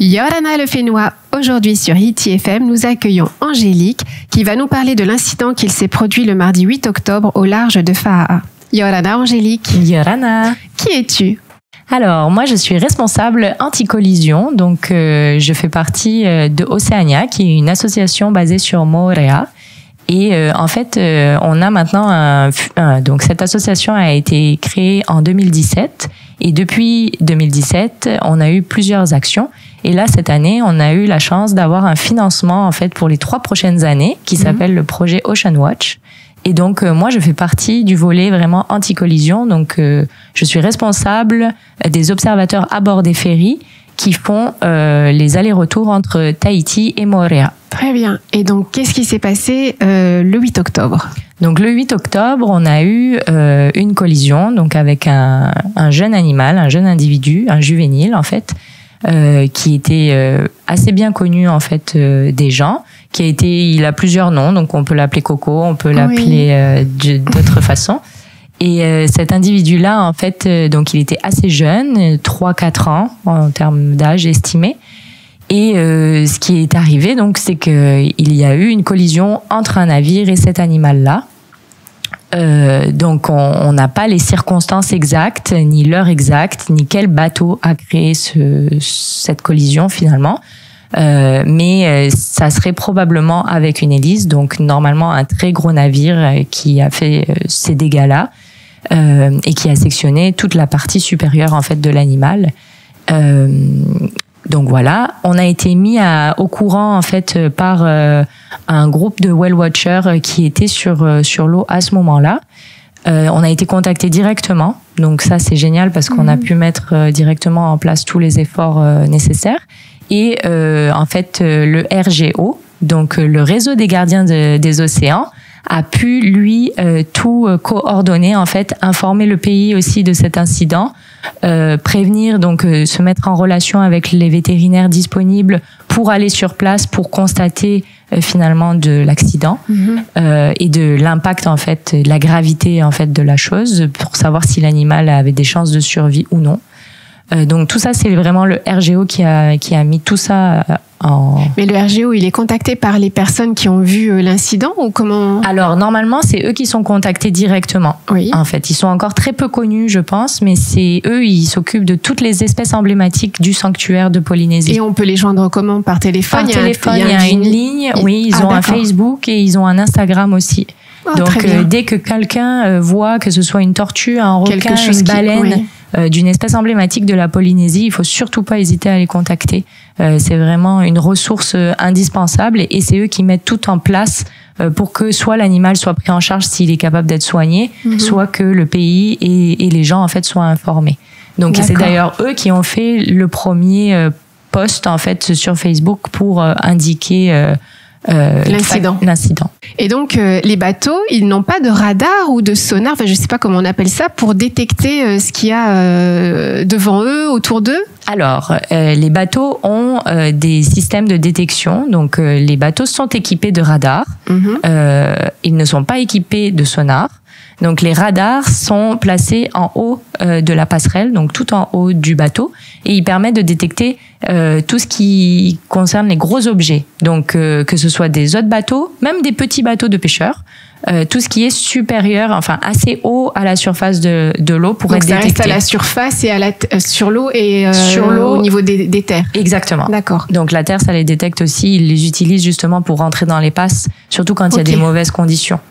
Yorana Le Fénois. Aujourd'hui sur Hiti FM, nous accueillons Angélique qui va nous parler de l'incident qu'il s'est produit le mardi 8 octobre au large de Faaa. Yorana, Angélique. Yorana. Qui es-tu ? Alors, moi, je suis responsable anti-collision. Donc, je fais partie de Oceania, qui est une association basée sur Moorea. Et en fait, on a maintenant donc cette association a été créée en 2017. Et depuis 2017, on a eu plusieurs actions. Et là, cette année, on a eu la chance d'avoir un financement en fait pour les 3 prochaines années, qui s'appelle le projet Ocean Watch. Et donc, moi, je fais partie du volet vraiment anti-collision. Donc, je suis responsable des observateurs à bord des ferries qui font les allers-retours entre Tahiti et Moorea. Très bien. Et donc, qu'est-ce qui s'est passé le 8 octobre ? Donc, le 8 octobre, on a eu une collision donc avec un jeune animal, un jeune individu, un juvénile, en fait, qui était assez bien connu, en fait, des gens. Il a plusieurs noms, donc on peut l'appeler Coco, on peut l'appeler d'autres façons. Et cet individu-là, en fait, donc il était assez jeune, 3-4 ans en termes d'âge estimé. Et ce qui est arrivé, donc, c'est qu'il y a eu une collision entre un navire et cet animal-là. Donc on n'a pas les circonstances exactes, ni l'heure exacte, ni quel bateau a créé cette collision finalement. Mais ça serait probablement avec une hélice, donc normalement un très gros navire qui a fait ces dégâts-là et qui a sectionné toute la partie supérieure en fait de l'animal. Donc voilà, on a été mis au courant en fait par un groupe de whale watchers qui était sur l'eau à ce moment-là. On a été contacté directement, donc ça c'est génial parce qu'on a pu mettre directement en place tous les efforts nécessaires. Et en fait, le RGO, donc le réseau des gardiens des océans, a pu lui tout coordonner, en fait, informer le pays aussi de cet incident, prévenir, donc se mettre en relation avec les vétérinaires disponibles pour aller sur place pour constater finalement de l'accident et de l'impact en fait, de la gravité en fait de la chose pour savoir si l'animal avait des chances de survie ou non. Donc tout ça, c'est vraiment le RGO qui a mis tout ça en... Mais le RGO, il est contacté par les personnes qui ont vu l'incident ou comment ? Alors normalement, c'est eux qui sont contactés directement. Oui. En fait, ils sont encore très peu connus, je pense, mais c'est eux, ils s'occupent de toutes les espèces emblématiques du sanctuaire de Polynésie. Et on peut les joindre comment ? Par téléphone ? Par téléphone, il y a une ligne. Oui, ils ont un Facebook et ils ont un Instagram aussi. Donc dès que quelqu'un voit que ce soit une tortue, un requin, une baleine d'une espèce emblématique de la Polynésie, il faut surtout pas hésiter à les contacter. C'est vraiment une ressource indispensable et c'est eux qui mettent tout en place pour que soit l'animal soit pris en charge s'il est capable d'être soigné, soit que le pays et les gens en fait soient informés. Donc c'est d'ailleurs eux qui ont fait le premier post en fait sur Facebook pour indiquer l'incident. Et donc, les bateaux, ils n'ont pas de radar ou de sonar, enfin, je ne sais pas comment on appelle ça, pour détecter ce qu'il y a devant eux, autour d'eux ? Alors, les bateaux ont des systèmes de détection. Donc, les bateaux sont équipés de radars. Ils ne sont pas équipés de sonar. Donc, les radars sont placés en haut de la passerelle, donc tout en haut du bateau, et ils permettent de détecter tout ce qui concerne les gros objets. Donc, que ce soit des autres bateaux, même des petits bateaux de pêcheurs, tout ce qui est supérieur, enfin assez haut à la surface de l'eau pour être détecté. Donc, ça reste à la surface et sur l'eau et sur l'eau au niveau des terres. Exactement. D'accord. Donc, la terre, ça les détecte aussi. Ils les utilisent justement pour rentrer dans les passes, surtout quand il y a des mauvaises conditions.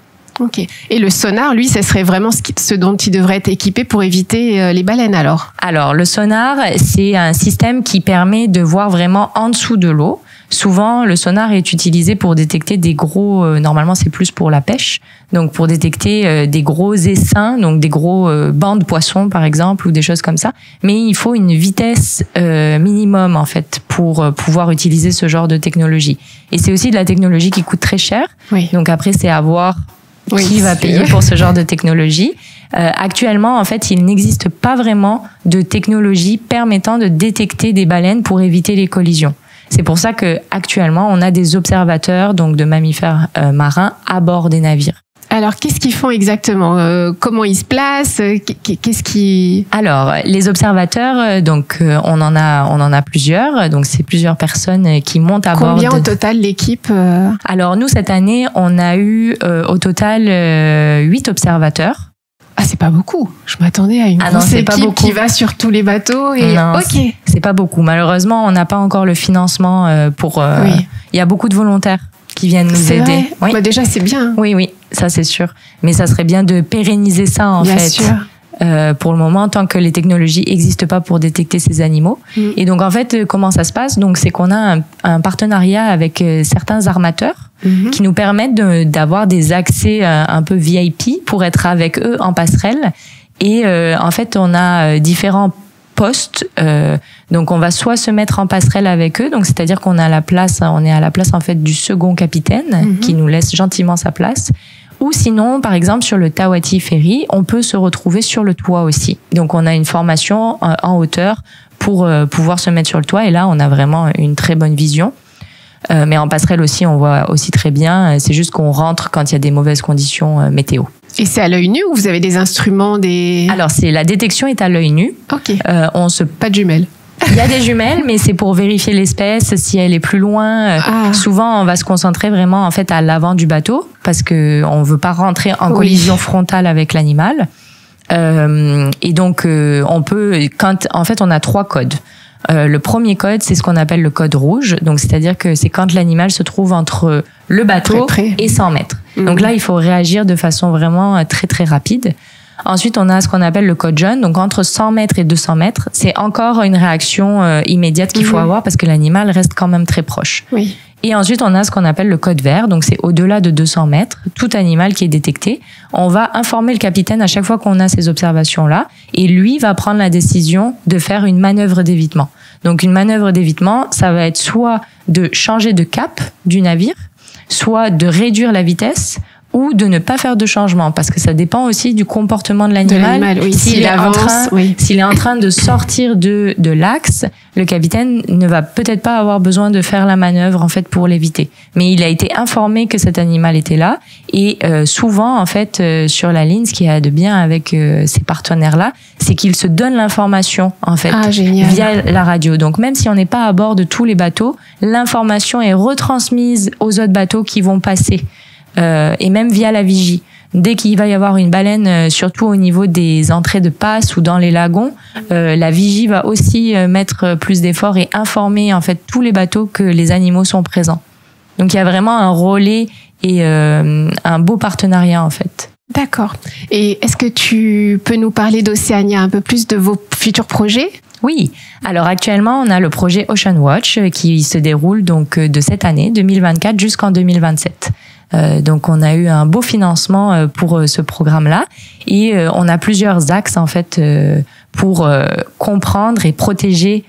Ok. Et le sonar, lui, ça serait vraiment ce dont il devrait être équipé pour éviter les baleines, alors ? Alors, le sonar, c'est un système qui permet de voir vraiment en dessous de l'eau. Souvent, le sonar est utilisé pour détecter des gros... normalement, c'est plus pour la pêche. Donc, pour détecter des gros essaims, donc des gros bancs de poissons, par exemple, ou des choses comme ça. Mais il faut une vitesse minimum, en fait, pour pouvoir utiliser ce genre de technologie. Et c'est aussi de la technologie qui coûte très cher. Oui. Donc, après, c'est à voir... qui va payer pour ce genre de technologie. Actuellement, en fait, il n'existe pas vraiment de technologie permettant de détecter des baleines pour éviter les collisions. C'est pour ça que actuellement, on a des observateurs donc de mammifères marins à bord des navires. Alors, qu'est-ce qu'ils font exactement? Comment ils se placent? Qu'est-ce qui... Alors, les observateurs, donc on en a plusieurs. Donc, c'est plusieurs personnes qui montent à bord. Combien au total l'équipe? Alors, nous, cette année, on a eu au total 8 observateurs. Ah, c'est pas beaucoup. Je m'attendais à une grosse équipe qui va sur tous les bateaux. Et... Non, c'est pas beaucoup. Malheureusement, on n'a pas encore le financement pour... Oui. Il y a beaucoup de volontaires qui viennent nous aider. Oui. Bah déjà, c'est bien. Oui, ça c'est sûr. Mais ça serait bien de pérenniser ça en fait. Bien sûr. Pour le moment, tant que les technologies n'existent pas pour détecter ces animaux. Et donc en fait, comment ça se passe? Donc c'est qu'on a un partenariat avec certains armateurs qui nous permettent d'avoir des accès un peu VIP pour être avec eux en passerelle. Et en fait, on a différents postes. Donc on va soit se mettre en passerelle avec eux, donc c'est-à-dire qu'on a la place, on est à la place en fait du second capitaine qui nous laisse gentiment sa place. Ou sinon, par exemple, sur le Tawati Ferry, on peut se retrouver sur le toit aussi. Donc on a une formation en hauteur pour pouvoir se mettre sur le toit, et là on a vraiment une très bonne vision. Mais en passerelle aussi, on voit aussi très bien. C'est juste qu'on rentre quand il y a des mauvaises conditions météo. Et c'est à l'œil nu ou vous avez des instruments, Alors, la détection est à l'œil nu. Ok. Pas de jumelles. Il y a des jumelles, mais c'est pour vérifier l'espèce, si elle est plus loin. Souvent, on va se concentrer vraiment en fait à l'avant du bateau parce que on veut pas rentrer en collision frontale avec l'animal. Et donc, on peut, en fait, on a 3 codes. Le premier code, c'est ce qu'on appelle le code rouge. Donc, c'est-à-dire que c'est quand l'animal se trouve entre le bateau et 100 mètres. Donc là, il faut réagir de façon vraiment très, très rapide. Ensuite, on a ce qu'on appelle le code jaune. Donc, entre 100 mètres et 200 mètres, c'est encore une réaction immédiate qu'il faut avoir parce que l'animal reste quand même très proche. Oui. Et ensuite, on a ce qu'on appelle le code vert. Donc, c'est au-delà de 200 mètres. Tout animal qui est détecté, on va informer le capitaine à chaque fois qu'on a ces observations-là. Et lui va prendre la décision de faire une manœuvre d'évitement. Donc, une manœuvre d'évitement, ça va être soit de changer de cap du navire, soit de réduire la vitesse, ou de ne pas faire de changement, parce que ça dépend aussi du comportement de l'animal. Oui, s'il est en train de sortir de l'axe, le capitaine ne va peut-être pas avoir besoin de faire la manœuvre en fait pour l'éviter. Mais il a été informé que cet animal était là, et souvent en fait sur la ligne, ce qu'il y a de bien avec ces partenaires-là, c'est qu'ils se donnent l'information en fait via la radio. Donc même si on n'est pas à bord de tous les bateaux, l'information est retransmise aux autres bateaux qui vont passer. Et même via la vigie. Dès qu'il va y avoir une baleine, surtout au niveau des entrées de passe ou dans les lagons, la vigie va aussi mettre plus d'efforts et informer en fait tous les bateaux que les animaux sont présents. Donc il y a vraiment un relais et un beau partenariat en fait. D'accord. Et est-ce que tu peux nous parler d'Océania, un peu plus de vos futurs projets ? Oui. Alors actuellement, on a le projet Ocean Watch qui se déroule donc de cette année 2024 jusqu'en 2027. Donc on a eu un beau financement pour ce programme-là et on a plusieurs axes en fait pour comprendre et protéger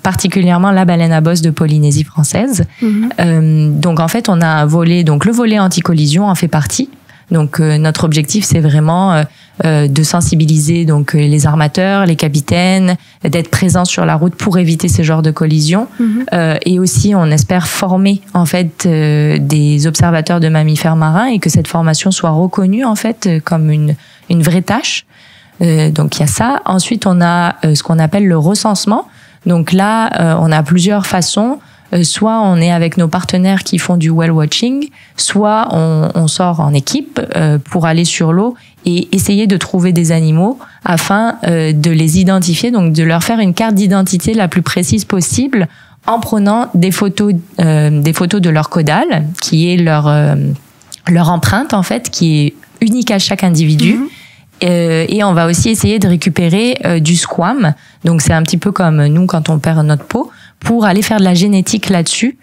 particulièrement la baleine à bosse de Polynésie française. Donc en fait on a un volet, donc le volet anti-collision en fait partie. Donc notre objectif c'est vraiment de sensibiliser donc les armateurs, les capitaines, d'être présents sur la route pour éviter ce genre de collision. Et aussi on espère former en fait des observateurs de mammifères marins et que cette formation soit reconnue en fait comme une vraie tâche. Donc il y a ça. Ensuite on a ce qu'on appelle le recensement. Donc là on a plusieurs façons. Soit on est avec nos partenaires qui font du whale watching, soit on sort en équipe pour aller sur l'eau et essayer de trouver des animaux afin de les identifier, donc de leur faire une carte d'identité la plus précise possible en prenant des photos de leur caudale, qui est leur empreinte en fait, qui est unique à chaque individu. Et on va aussi essayer de récupérer du squam. Donc c'est un petit peu comme nous quand on perd notre peau, pour aller faire de la génétique là-dessus.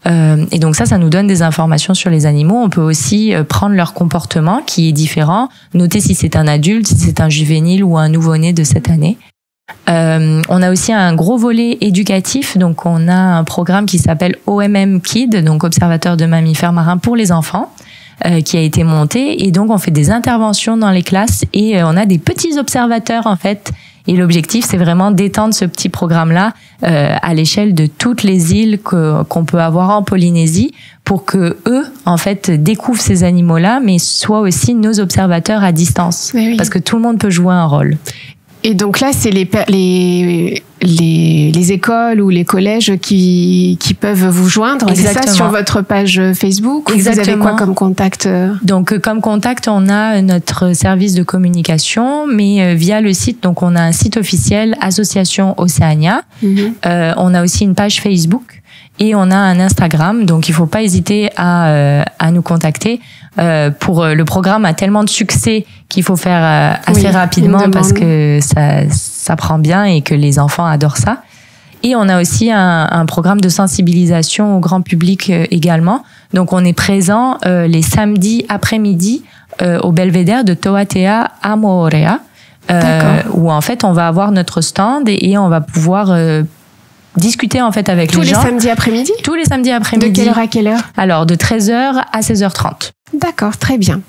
Et donc ça nous donne des informations sur les animaux. On peut aussi prendre leur comportement qui est différent, noter si c'est un adulte, si c'est un juvénile ou un nouveau-né de cette année. On a aussi un gros volet éducatif. Donc on a un programme qui s'appelle OMM Kid, donc Observateur de mammifères marins pour les enfants, qui a été monté. Et donc on fait des interventions dans les classes et on a des petits observateurs en fait. Et l'objectif, c'est vraiment d'étendre ce petit programme-là à l'échelle de toutes les îles qu'on peut avoir en Polynésie, pour que eux, en fait, découvrent ces animaux-là, mais soient aussi nos observateurs à distance, parce que tout le monde peut jouer un rôle. Et donc là, c'est les écoles ou les collèges qui peuvent vous joindre. Exactement. C'est ça, sur votre page Facebook. Exactement. Vous avez quoi comme contact? Donc, comme contact, on a notre service de communication, mais via le site. Donc, on a un site officiel, Association Océania. On a aussi une page Facebook. Et on a un Instagram, donc il faut pas hésiter à nous contacter. Pour le programme a tellement de succès qu'il faut faire assez rapidement, parce que ça prend bien et que les enfants adorent ça. Et on a aussi un programme de sensibilisation au grand public également. Donc on est présent les samedis après-midi au Belvédère de Toatea à Moorea, où en fait on va avoir notre stand et on va pouvoir discuter en fait avec les gens. Tous les samedis après-midi? Tous les samedis après-midi. De quelle heure à quelle heure? Alors, de 13h à 16h30. D'accord, très bien.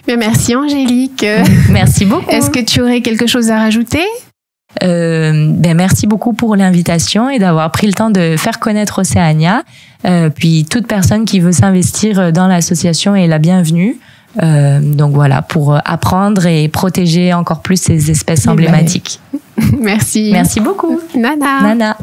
Mais merci Angélique. Merci beaucoup. Est-ce que tu aurais quelque chose à rajouter? Merci beaucoup pour l'invitation et d'avoir pris le temps de faire connaître Océania. Puis toute personne qui veut s'investir dans l'association est la bienvenue. Donc voilà, pour apprendre et protéger encore plus ces espèces emblématiques. Merci. Merci beaucoup. Nana. Nana.